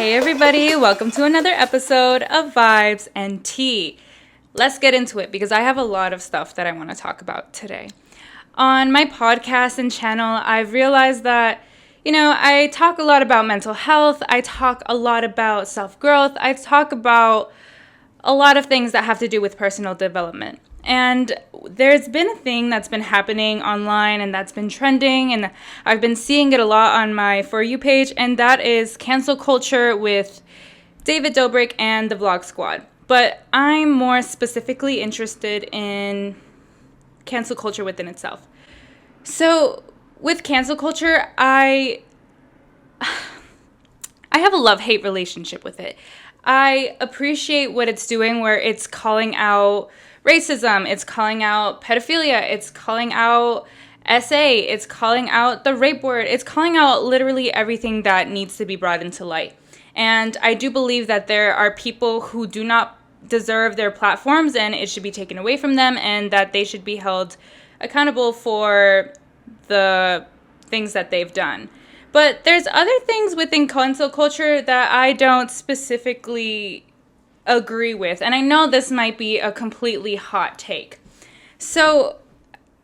Hey everybody, welcome to another episode of Vibes and Tea. Let's get into it because I have a lot of stuff that I want to talk about today. On my podcast and channel, I've realized that, I talk a lot about mental health, I talk a lot about self-growth, I talk about a lot of things that have to do with personal development. And there's been a thing that's been happening online and that's been trending, and I've been seeing it a lot on my For You page, and that is cancel culture with David Dobrik and the Vlog Squad. But I'm more specifically interested in cancel culture within itself. So with cancel culture, I have a love-hate relationship with it. I appreciate what it's doing, where it's calling out racism, it's calling out pedophilia, it's calling out SA, it's calling out the rape word, it's calling out literally everything that needs to be brought into light. And I do believe that there are people who do not deserve their platforms and it should be taken away from them, and that they should be held accountable for the things that they've done. But there's other things within cancel culture that I don't specifically agree with. And I know this might be a completely hot take. So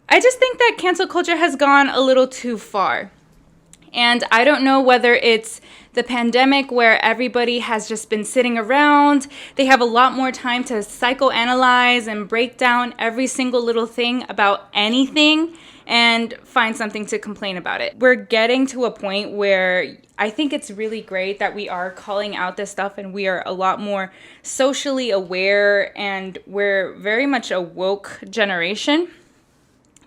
I just think that cancel culture has gone a little too far. And I don't know whether it's the pandemic where everybody has just been sitting around. They have a lot more time to psychoanalyze and break down every single little thing about anything and find something to complain about it. We're getting to a point where I think it's really great that we are calling out this stuff and we are a lot more socially aware, and we're very much a woke generation.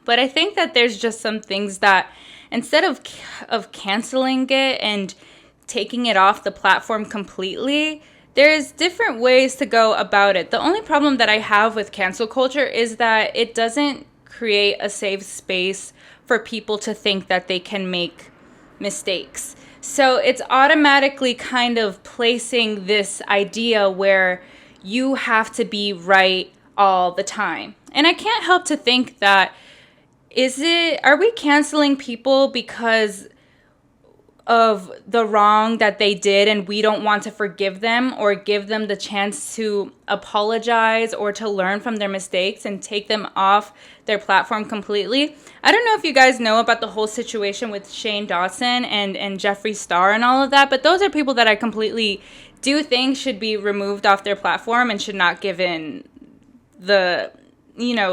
But I think that there's just some things that instead of canceling it and taking it off the platform completely, there's different ways to go about it. The only problem that I have with cancel culture is that it doesn't create a safe space for people to think that they can make mistakes. So it's automatically kind of placing this idea where you have to be right all the time. And I can't help to think that, are we canceling people because of the wrong that they did and we don't want to forgive them or give them the chance to apologize or to learn from their mistakes and take them off their platform completely? I don't know if you guys know about the whole situation with Shane Dawson and Jeffree Star and all of that, but those are people that I completely do think should be removed off their platform and should not given the,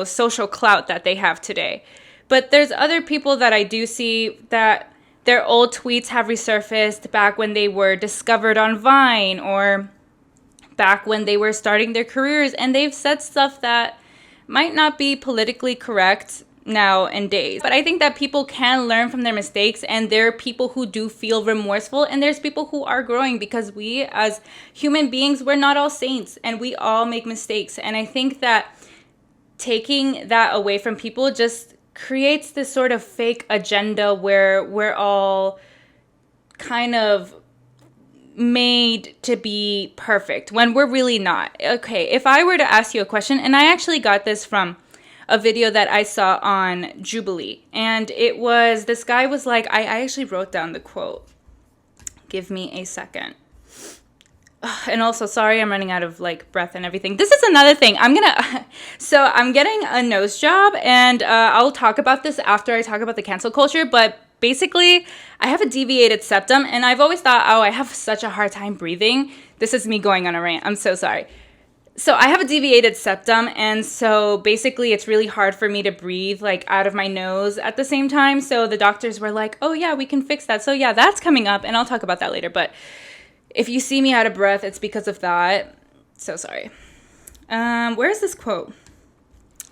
social clout that they have today. But there's other people that I do see that their old tweets have resurfaced back when they were discovered on Vine or back when they were starting their careers, and they've said stuff that might not be politically correct nowadays. But I think that people can learn from their mistakes, and there are people who do feel remorseful, and there's people who are growing, because we as human beings, we're not all saints and we all make mistakes. And I think that taking that away from people just creates this sort of fake agenda where we're all kind of made to be perfect when we're really not. Okay, if I were to ask you a question, and I actually got this from a video that I saw on Jubilee, and it was, this guy was like, I actually wrote down the quote. Give me a second. And also, sorry, I'm running out of breath and everything. This is another thing. So I'm getting a nose job, and I'll talk about this after I talk about the cancel culture. But basically, I have a deviated septum, and I've always thought, I have such a hard time breathing. This is me going on a rant. I'm so sorry. So I have a deviated septum, and so basically it's really hard for me to breathe out of my nose at the same time. So the doctors were like, oh yeah, we can fix that. So yeah, that's coming up, and I'll talk about that later. But if you see me out of breath, it's because of that. So sorry. Where's this quote?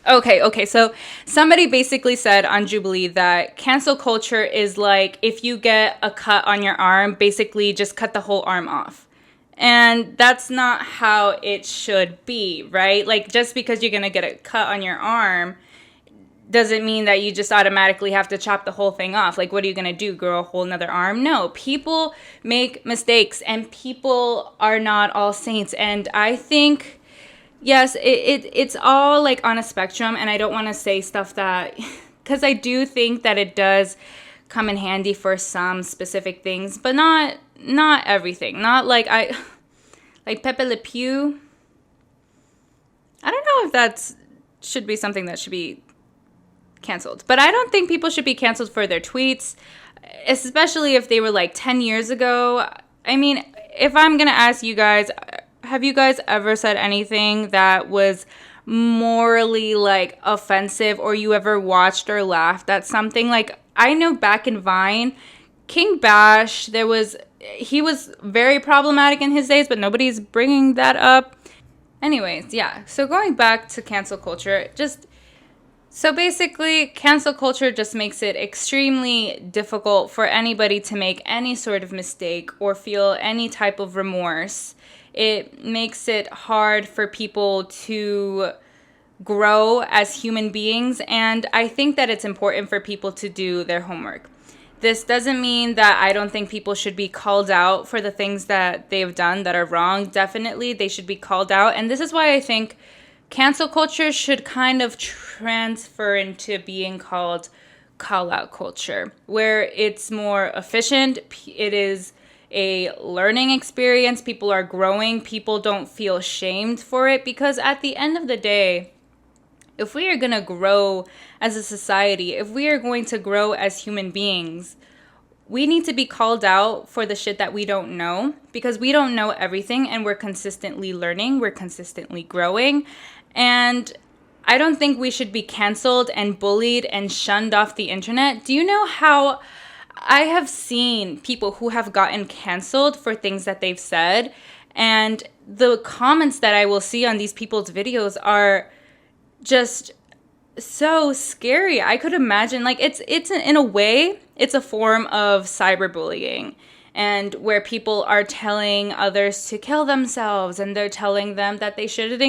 Okay. So somebody basically said on Jubilee that cancel culture is like if you get a cut on your arm, basically just cut the whole arm off. And that's not how it should be, right? Just because you're going to get a cut on your arm doesn't mean that you just automatically have to chop the whole thing off. What are you going to do? Grow a whole nother arm? No, people make mistakes and people are not all saints. And I think, yes, it's all on a spectrum. And I don't want to say stuff that, because I do think that it does come in handy for some specific things, but not not everything. Not like like Pepe Le Pew. I don't know if that's should be something that should be canceled. But I don't think people should be canceled for their tweets, especially if they were like 10 years ago. I mean, if I'm going to ask you guys, have you guys ever said anything that was morally like offensive, or you ever watched or laughed at something? Like, I know back in Vine, King Bash, he was very problematic in his days, but nobody's bringing that up. Anyways, yeah. So going back to cancel culture, so basically, cancel culture just makes it extremely difficult for anybody to make any sort of mistake or feel any type of remorse. It makes it hard for people to grow as human beings, and I think that it's important for people to do their homework. This doesn't mean that I don't think people should be called out for the things that they've done that are wrong. Definitely, they should be called out, and this is why I think cancel culture should kind of transfer into being called call-out culture, where it's more efficient. It is a learning experience. People are growing. People don't feel shamed for it, because at the end of the day, if we are going to grow as a society, if we are going to grow as human beings, we need to be called out for the shit that we don't know, because we don't know everything, and we're consistently learning. We're consistently growing. And I don't think we should be canceled and bullied and shunned off the internet. Do you know how I have seen people who have gotten canceled for things that they've said, and the comments that I will see on these people's videos are just so scary. I could imagine, like, it's in a way, it's a form of cyberbullying, and where people are telling others to kill themselves, and they're telling them that they shouldn't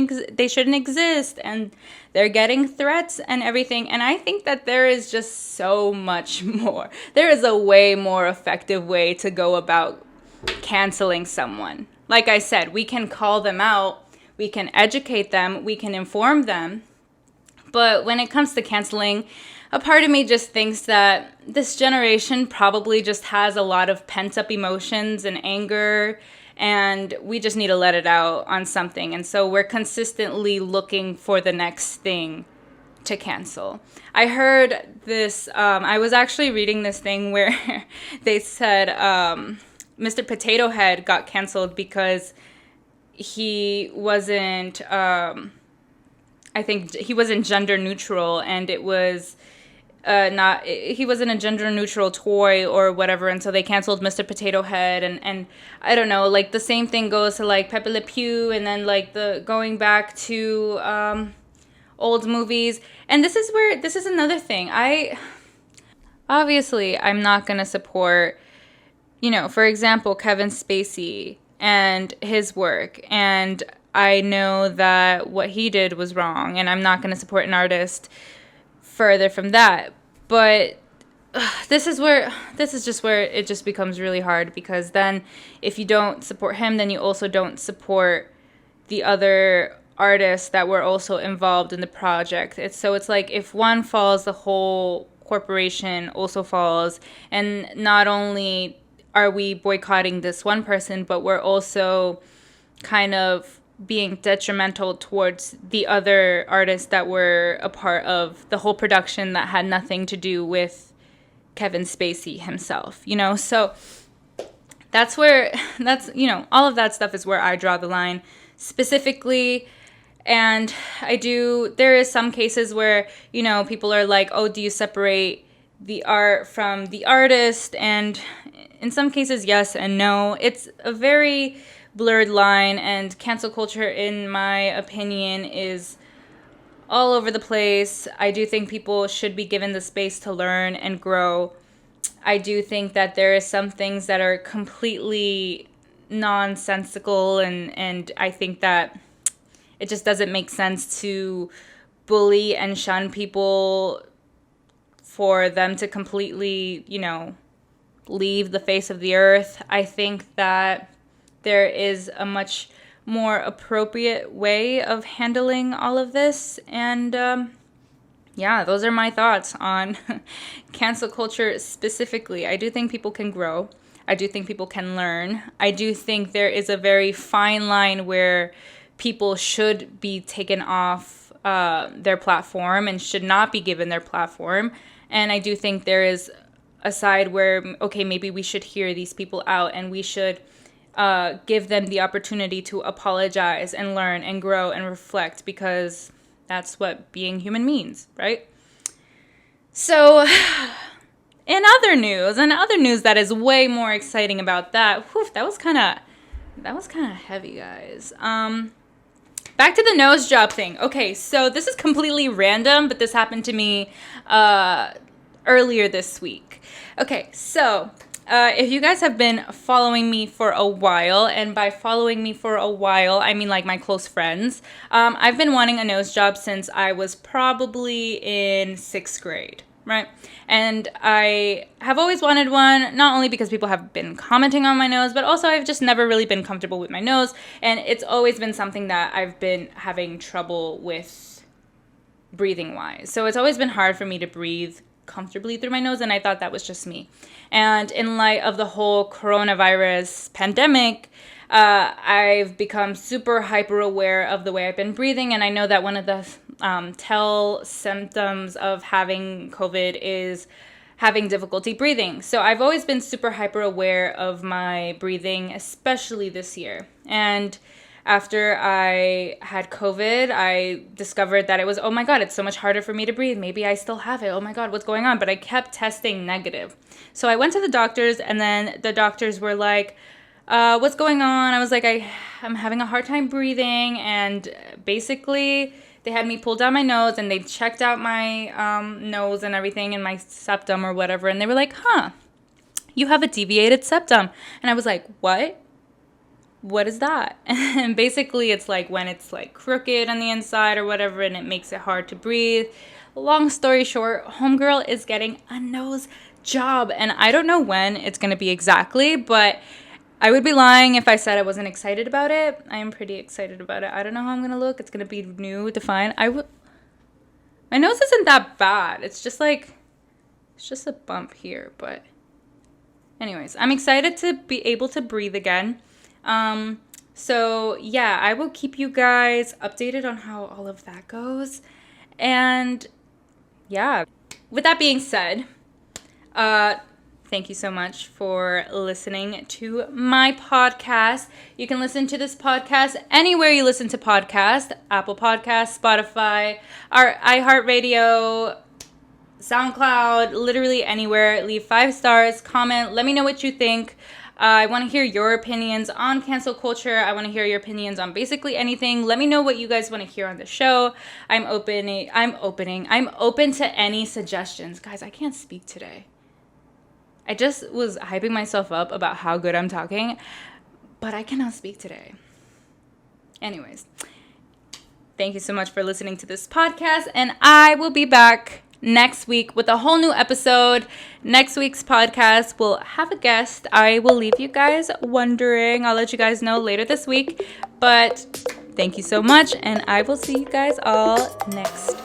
exist, and they're getting threats and everything. And I think that there is just so much more. There is a way more effective way to go about canceling someone. Like I said, we can call them out, we can educate them, we can inform them. But when it comes to canceling, a part of me just thinks that this generation probably just has a lot of pent-up emotions and anger, and we just need to let it out on something. And so we're consistently looking for the next thing to cancel. I heard this, I was actually reading this thing where they said Mr. Potato Head got canceled because he wasn't... I think he wasn't gender neutral, and it was he wasn't a gender neutral toy or whatever, and so they canceled Mr. Potato Head, and I don't know, like the same thing goes to like Pepe Le Pew, and then like the going back to old movies. And this is another thing. I'm not gonna support, for example, Kevin Spacey and his work, and I know that what he did was wrong, and I'm not going to support an artist further from that. But this is just where it just becomes really hard, because then if you don't support him, then you also don't support the other artists that were also involved in the project. It's like if one falls, the whole corporation also falls, and not only are we boycotting this one person, but we're also kind of being detrimental towards the other artists that were a part of the whole production that had nothing to do with Kevin Spacey himself, So all of that stuff is where I draw the line specifically. And there is some cases where, people are like, oh, do you separate the art from the artist? And in some cases, yes and no. It's a very blurred line, and cancel culture, in my opinion, is all over the place. I do think people should be given the space to learn and grow. I do think that there are some things that are completely nonsensical, and I think that it just doesn't make sense to bully and shun people for them to completely, leave the face of the earth. I think that there is a much more appropriate way of handling all of this. And those are my thoughts on cancel culture specifically. I do think people can grow. I do think people can learn. I do think there is a very fine line where people should be taken off their platform and should not be given their platform. And I do think there is a side where, okay, maybe we should hear these people out and we should give them the opportunity to apologize and learn and grow and reflect, because that's what being human means, right? So in other news that is way more exciting about that, that was kind of heavy, guys. Back to the nose job thing. Okay, so this is completely random, but this happened to me earlier this week. Okay, so if you guys have been following me for a while, and by following me for a while, I mean like my close friends, I've been wanting a nose job since I was probably in 6th grade, right? And I have always wanted one, not only because people have been commenting on my nose, but also I've just never really been comfortable with my nose, and it's always been something that I've been having trouble with breathing-wise. So it's always been hard for me to breathe comfortably through my nose, and I thought that was just me. And in light of the whole coronavirus pandemic, I've become super hyper aware of the way I've been breathing, and I know that one of the tell symptoms of having COVID is having difficulty breathing. So I've always been super hyper aware of my breathing, especially this year. And after I had COVID, I discovered that it was, oh my God, it's so much harder for me to breathe. Maybe I still have it. Oh my God, what's going on? But I kept testing negative. So I went to the doctors, and then the doctors were like, what's going on? I was like, I'm having a hard time breathing. And basically, they had me pull down my nose, and they checked out my nose and everything, and my septum or whatever. And they were like, you have a deviated septum. And I was like, what? What is that? And basically it's like when it's like crooked on the inside or whatever, and it makes it hard to breathe. Long story short, homegirl is getting a nose job, and I don't know when it's going to be exactly, but I would be lying if I said I wasn't excited about it. I am pretty excited about it. I don't know how I'm going to look. It's going to be new, defined. My nose isn't that bad. It's just a bump here, but anyways, I'm excited to be able to breathe again. So yeah, I will keep you guys updated on how all of that goes. And yeah, with that being said, thank you so much for listening to my podcast. You can listen to this podcast anywhere you listen to podcasts: Apple Podcasts, Spotify, our iHeartRadio, SoundCloud, literally anywhere. Leave 5 stars, comment, let me know what you think. I want to hear your opinions on cancel culture. I want to hear your opinions on basically anything. Let me know what you guys want to hear on the show. I'm open to any suggestions. Guys, I can't speak today. I just was hyping myself up about how good I'm talking, but I cannot speak today. Anyways, thank you so much for listening to this podcast, and I will be back next week with a whole new episode. Next week's podcast will have a guest. I will leave you guys wondering. I'll let you guys know later this week. But thank you so much, and I will see you guys all next